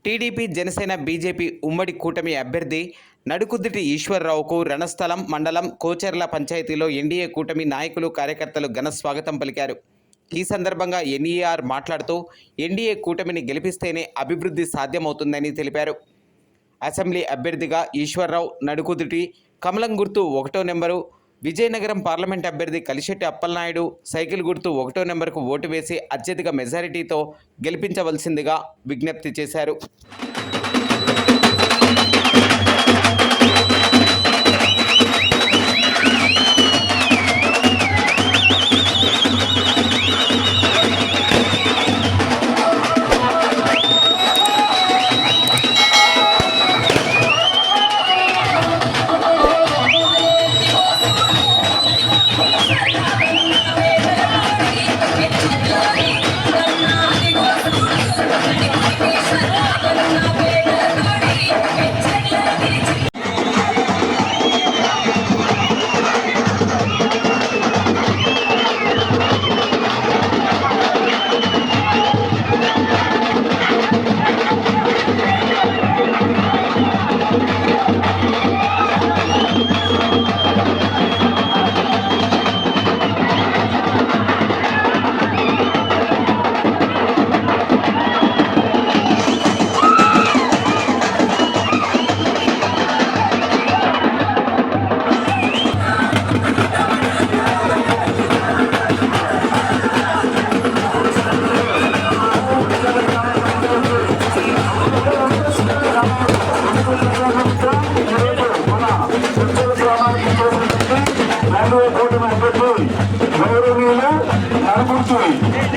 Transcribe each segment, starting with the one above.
TDP, Janasena, BJP ఉమ్మడి కూటమి అభ్యర్థి నడుకుదిటి ఈశ్వర్రావుకు రణస్థలం మండలం కోచెర్ల పంచాయతీలో ఎన్డీఏ కూటమి నాయకులు, కార్యకర్తలు ఘన స్వాగతం పలికారు. ఈ సందర్భంగా ఎన్ఈఆర్ మాట్లాడుతూ ఎన్డీఏ కూటమిని గెలిపిస్తేనే అభివృద్ధి సాధ్యమవుతుందని తెలిపారు. అసెంబ్లీ అభ్యర్థిగా ఈశ్వర్రావు, నడుకుదిటి, కమలం గుర్తు 1వ నెంబరు, విజయనగరం పార్లమెంట్ అభ్యర్థి కలిశెట్టి అప్పలనాయుడు సైకిల్ గుర్తు 1వ నెంబర్కు ఓటు వేసి అత్యధిక మెజారిటీతో గెలిపించవలసిందిగా విజ్ఞప్తి చేశారు.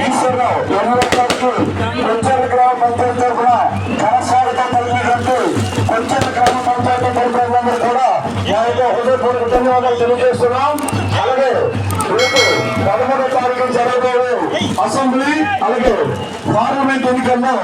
ఈశ్వరరావు కొంచెల గ్రామ పంచాయతీ తరఫున ఘన స్వాగతం పలికినట్టు కొంచెల గ్రామ పంచాయతీ తరఫున కూడా వారికి హృదయపూర్వక ధన్యవాదాలు తెలియజేస్తున్నాం. అలాగే రేపు 13వ తారీఖు జరగబోయే అసెంబ్లీ అలాగే పార్లమెంట్ ఎన్నికల్లో